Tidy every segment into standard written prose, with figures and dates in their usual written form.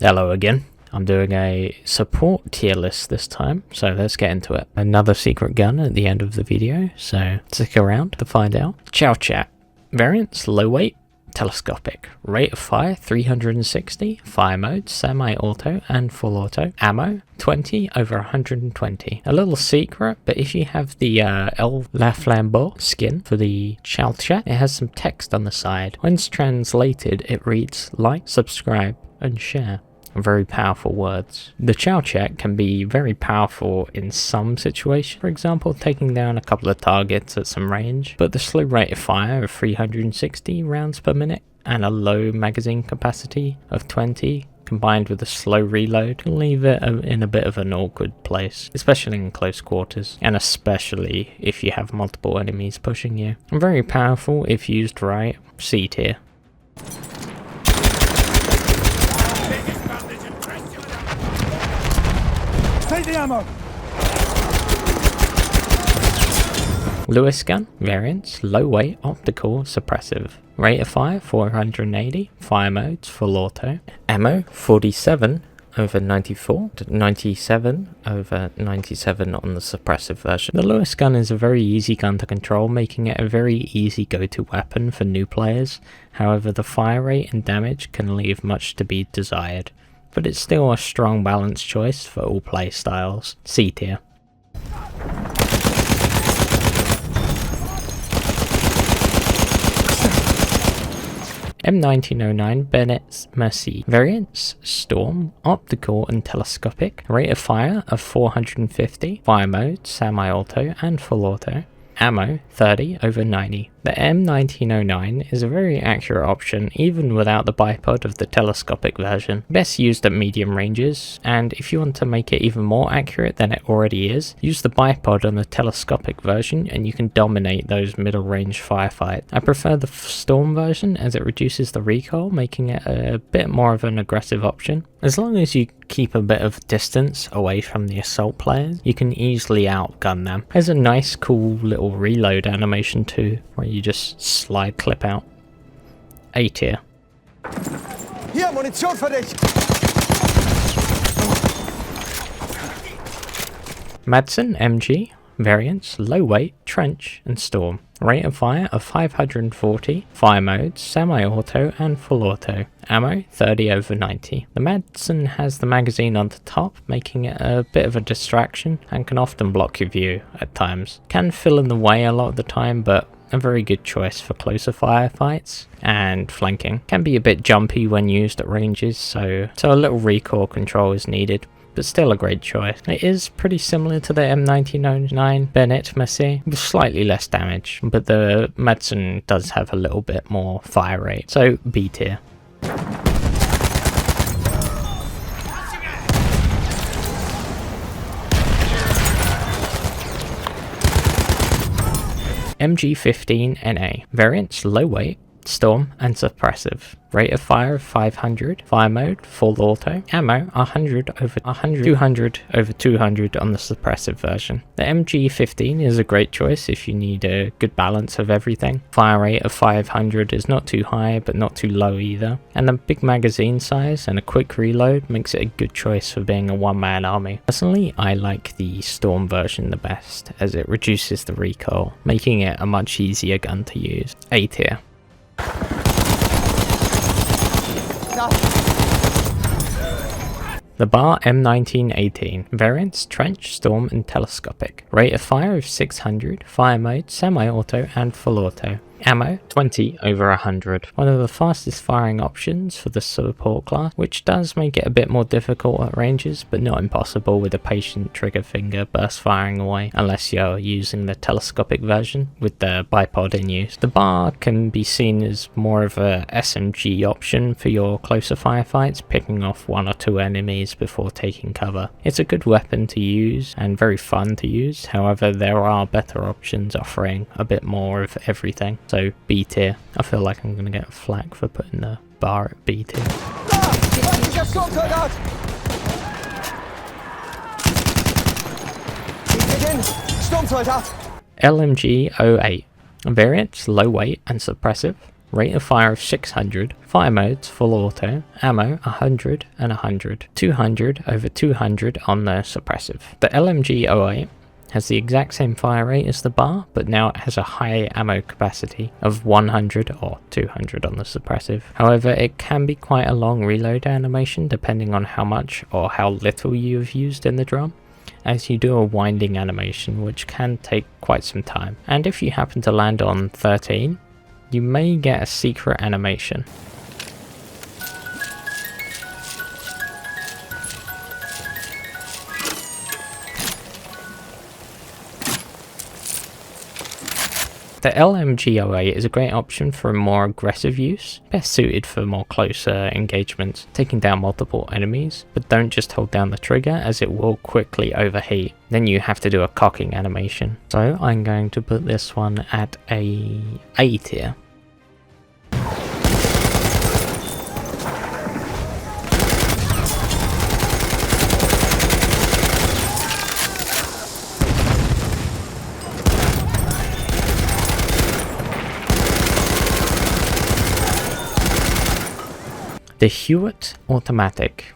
Hello again. I'm doing a support tier list this time, so let's get into it. Another secret gun at the end of the video, so stick around to find out. Chauchat. Variants, low weight, telescopic. Rate of fire, 360. Fire mode, semi-auto and full auto. Ammo, 20 over 120. A little secret, but if you have the L La Flambeau skin for the Chauchat, it has some text on the side. When it's translated, it reads, like, subscribe, and share. Very powerful words. The Chauchat can be very powerful in some situations, for example taking down a couple of targets at some range, but the slow rate of fire of 360 rounds per minute and a low magazine capacity of 20 combined with a slow reload can leave it in a bit of an awkward place, especially in close quarters, and especially if you have multiple enemies pushing you. Very powerful if used right. C tier. Take the ammo! Lewis gun, variants, low weight, optical, suppressive. Rate of fire, 480. Fire modes, full auto. Ammo, 47 over 94. 97 over 97 on the suppressive version. The Lewis gun is a very easy gun to control, making it a very easy go-to weapon for new players. However, the fire rate and damage can leave much to be desired, but it's still a strong balanced choice for all play styles. C tier. M1909 Benét-Mercié. Variants, storm, optical and telescopic. Rate of fire of 450. Fire mode, semi-auto and full auto. Ammo, 30 over 90. The M1909 is a very accurate option even without the bipod of the telescopic version. Best used at medium ranges, and if you want to make it even more accurate than it already is, use the bipod on the telescopic version and you can dominate those middle range firefights. I prefer the storm version as it reduces the recoil, making it a bit more of an aggressive option. As long as you keep a bit of distance away from the assault players, you can easily outgun them. There's a nice cool little reload animation too, where you just slide clip out. A tier. Hier, Munition für dich! Madsen MG. Variants, low weight, trench and storm. Rate of fire of 540. Fire modes, semi-auto and full auto. Ammo, 30 over 90. The Madsen has the magazine on the top, making it a bit of a distraction and can often block your view at times. Can fill in the way a lot of the time, but a very good choice for closer firefights and flanking. Can be a bit jumpy when used at ranges, so a little recoil control is needed, but still a great choice. It is pretty similar to the M1909 Benét-Mercié with slightly less damage, but the Madsen does have a little bit more fire rate, so B tier. MG14 NA. Variants, low weight, storm and suppressive. Rate of fire of 500. Fire mode, full auto. Ammo, 100 over 100. 200 over 200 on the suppressive version. The MG15 is a great choice if you need a good balance of everything. Fire rate of 500 is not too high but not too low either. And the big magazine size and a quick reload makes it a good choice for being a one-man army. Personally, I like the storm version the best as it reduces the recoil, making it a much easier gun to use. A tier. The Bar M1918. Variants, trench, storm and telescopic. Rate of fire of 600. Fire mode, semi-auto and full auto. Ammo, 20 over 100. One of the fastest firing options for the support class, which does make it a bit more difficult at ranges, but not impossible with a patient trigger finger burst firing away, unless you're using the telescopic version with the bipod in use. The Bar can be seen as more of a SMG option for your closer firefights, picking off one or two enemies before taking cover. It's a good weapon to use and very fun to use, however there are better options offering a bit more of everything. So B tier. I feel like I'm gonna get flack for putting the Bar at B tier. LMG 08. Variants, low weight and suppressive. rate of fire of 600, fire modes full auto, ammo 100 and 100, 200 over 200 on the suppressive. The LMG 08 has the exact same fire rate as the bar, but now it has a high ammo capacity of 100 or 200 on the suppressive. However, it can be quite a long reload animation depending on how much or how little you have used in the drum, as you do a winding animation which can take quite some time. And if you happen to land on 13, you may get a secret animation. The LMG 08 is a great option for more aggressive use, best suited for more closer engagements, taking down multiple enemies, but don't just hold down the trigger as it will quickly overheat. Then you have to do a cocking animation. So I'm going to put this one at a A tier. The Huot Automatic.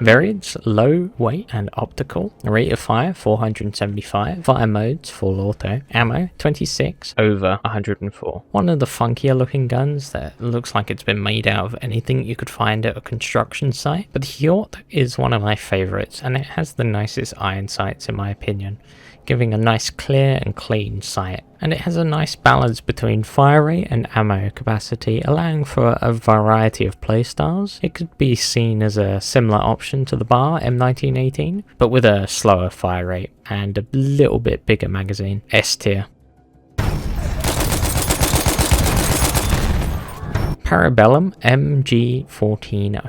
Variants low weight and optical. Rate of fire 475. Fire modes full auto. Ammo 26 over 104. One of the funkier looking guns that looks like it's been made out of anything you could find at a construction site. But the Huot is one of my favorites, and it has the nicest iron sights in my opinion, giving a nice clear and clean sight. And it has a nice balance between fire rate and ammo capacity, allowing for a variety of playstyles. It could be seen as a similar option to the bar M1918, but with a slower fire rate and a little bit bigger magazine. S tier. Parabellum MG14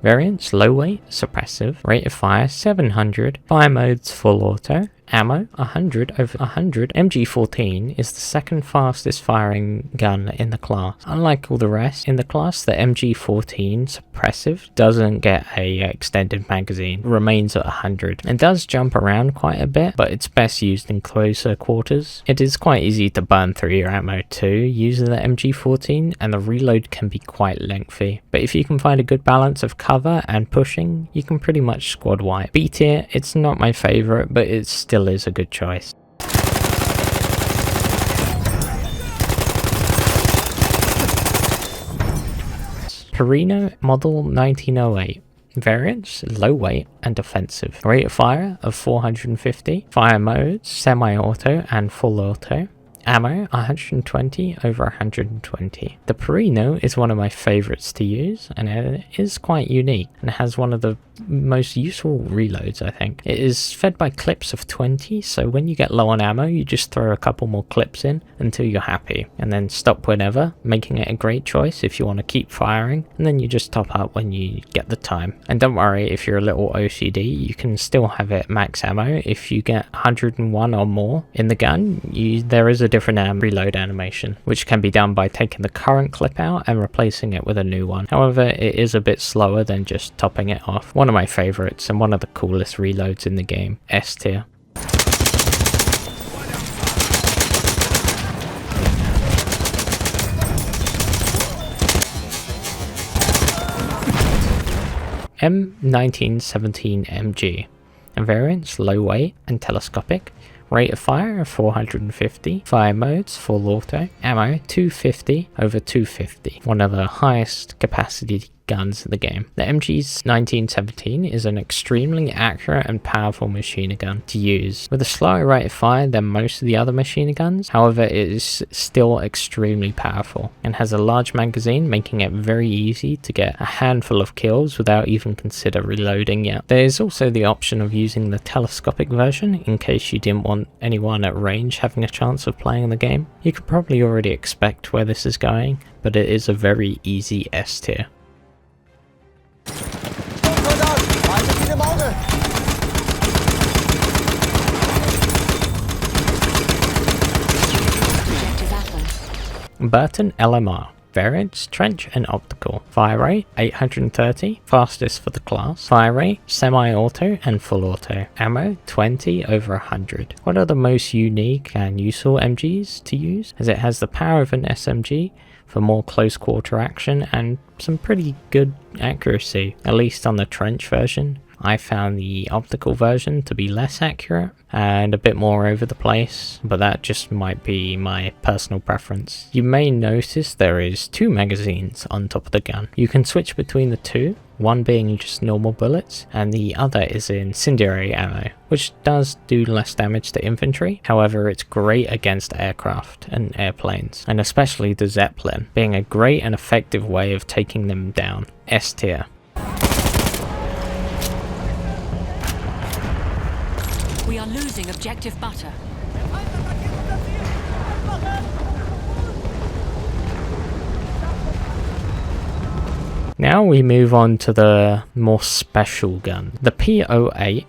Variants low weight, suppressive, rate of fire 700, fire modes full auto, ammo 100 over 100. MG14 is the second fastest firing gun in the class. Unlike all the rest in the class, the MG14 suppressive doesn't get a extended magazine, remains at 100, and does jump around quite a bit, but it's best used in closer quarters. It is quite easy to burn through your ammo too using the MG14, and the reload can be quite lengthy, but if you can find a good balance of cover and pushing, you can pretty much squad wipe. B tier, it's not my favourite, but it still is a good choice. Perino Model 1908. Variants low weight and defensive. Rate of fire of 450. Fire modes semi-auto and full auto. Ammo 120 over 120. The Perino is one of my favorites to use, and it is quite unique and has one of the most useful reloads, I think. It is fed by clips of 20, so when you get low on ammo you just throw a couple more clips in until you're happy, and then stop whenever, making it a great choice if you want to keep firing, and then you just top up when you get the time. And don't worry, if you're a little OCD, you can still have it max ammo. If you get 101 or more in the gun, there is a different reload animation, which can be done by taking the current clip out and replacing it with a new one. However, it is a bit slower than just topping it off. One of my favorites and one of the coolest reloads in the game. S tier. M1917 MG. Variants low weight and telescopic. Rate of fire of 450, fire modes full auto, ammo 250 over 250, one of the highest capacity guns in the game. The MG's 1917 is an extremely accurate and powerful machine gun to use, with a slower rate of fire than most of the other machine guns. However, it is still extremely powerful and has a large magazine, making it very easy to get a handful of kills without even consider reloading yet. There is also the option of using the telescopic version in case you didn't want anyone at range having a chance of playing the game. You could probably already expect where this is going, but it is a very easy S tier. Burton LMR. Variants, trench and optical. Fire rate, 830, fastest for the class. Fire rate, semi-auto and full auto. Ammo, 20 over 100. What are the most unique and useful MGs to use? As it has the power of an SMG for more close quarter action and some pretty good accuracy, at least on the trench version. I found the optical version to be less accurate and a bit more over the place, but that just might be my personal preference. You may notice there is 2 magazines on top of the gun. You can switch between the two, one being just normal bullets and the other is incendiary ammo, which does do less damage to infantry. However, it's great against aircraft and airplanes, and especially the Zeppelin, being a great and effective way of taking them down. S tier. We are losing objective butter. Now we move on to the more special gun. The P08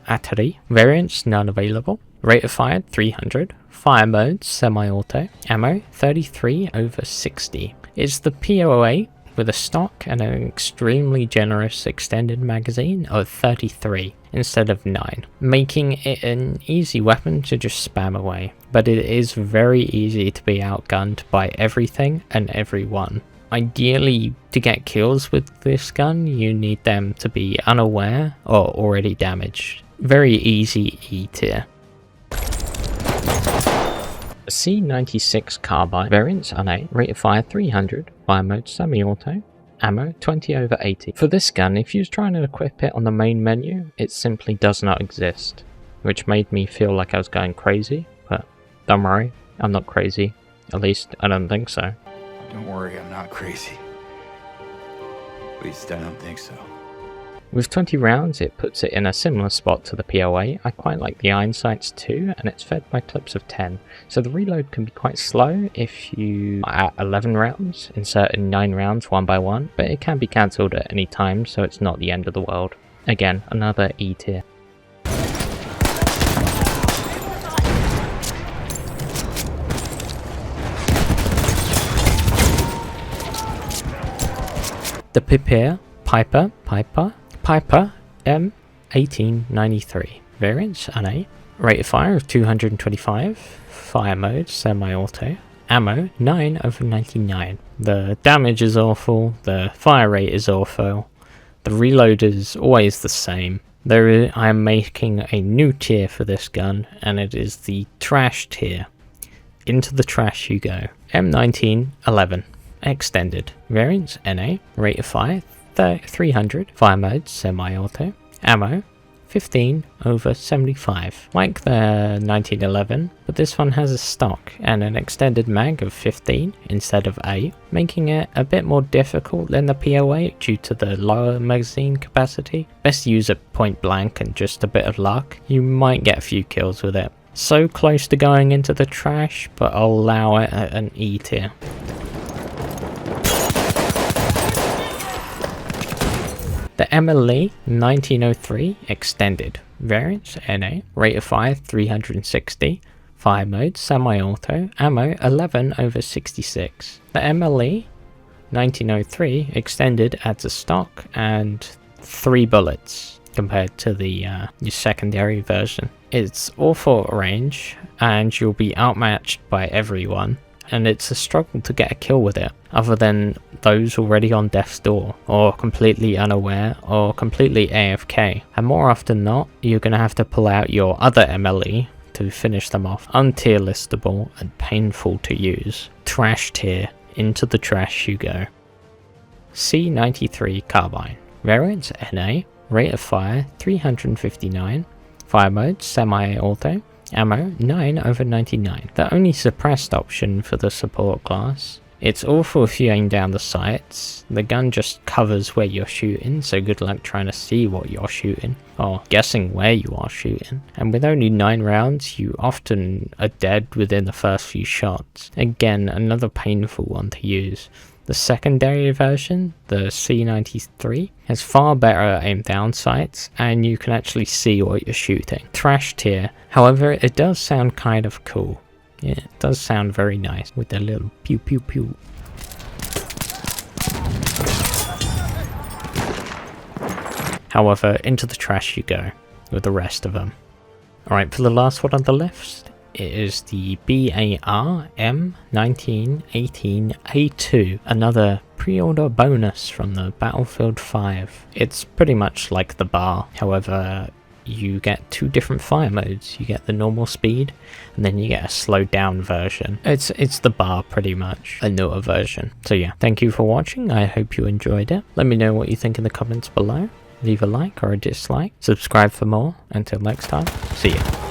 Atari. Variants none available. Rate of fire 300. Fire mode semi-auto. Ammo 33 over 60. It's the P08 with a stock and an extremely generous extended magazine of 33 instead of 9, making it an easy weapon to just spam away, but it is very easy to be outgunned by everything and everyone. Ideally, to get kills with this gun, you need them to be unaware or already damaged. Very easy E tier. C96 Carbine. Variants unnamed. Rate of fire 300. Fire mode semi-auto. Ammo 20 over 80. For this gun, if you was trying to equip it on the main menu, it simply does not exist, which made me feel like I was going crazy, but don't worry, I'm not crazy. At least, I don't think so. Don't worry, I'm not crazy. At least I don't think so. With 20 rounds, it puts it in a similar spot to the P08. I quite like the iron sights too, and it's fed by clips of 10. So the reload can be quite slow if you are at 11 rounds, inserting 9 rounds one by one, but it can be cancelled at any time, so it's not the end of the world. Again, another E tier. The Pieper M1893. Variants NA. Rate of fire of 225. Fire mode semi-auto. Ammo 9 over 99. The damage is awful, the fire rate is awful, the reload is always the same. I am making a new tier for this gun, and it is the trash tier. Into the trash you go. M1911 Extended. Variants NA. Rate of fire 300. Fire mode semi-auto. Ammo 15 over 75. Like the 1911, but this one has a stock and an extended mag of 15 instead of 8, making it a bit more difficult than the P08 due to the lower magazine capacity. Best to use it point blank and just a bit of luck. You might get a few kills with it. So close to going into the trash, but I'll allow it at an E tier. The MLE 1903 Extended. Variants NA. Rate of fire 360. Fire mode semi-auto. Ammo 11 over 66. The MLE 1903 Extended adds a stock and 3 bullets compared to the secondary version. It's awful at range and you'll be outmatched by everyone, and it's a struggle to get a kill with it, other than those already on death's door, or completely unaware, or completely AFK. And more often than not, you're going to have to pull out your other MLE to finish them off. Untier listable and painful to use. Trash tier. Into the trash you go. C93 Carbine. Variants NA. Rate of fire 359. Fire mode semi-auto. Ammo 9 over 99. The only suppressed option for the support class. It's awful if you aim down the sights. The gun just covers where you're shooting, so good luck trying to see what you're shooting, or guessing where you are shooting. And with only 9 rounds, you often are dead within the first few shots. Again, another painful one to use. The secondary version, the C93, has far better aim down sights, and you can actually see what you're shooting. Trash tier. However, it does sound kind of cool. Yeah, it does sound very nice with the little pew pew pew. However, into the trash you go with the rest of them. Alright, for the last one on the list, it is the BAR M1918A2, another pre-order bonus from the Battlefield 5. It's pretty much like the bar, however you get two different fire modes. You get the normal speed, and then you get a slowed down version. It's the bar pretty much, a newer version. So yeah, thank you for watching, I hope you enjoyed it. Let me know what you think in the comments below. Leave a like or a dislike, subscribe for more. Until next time, see ya.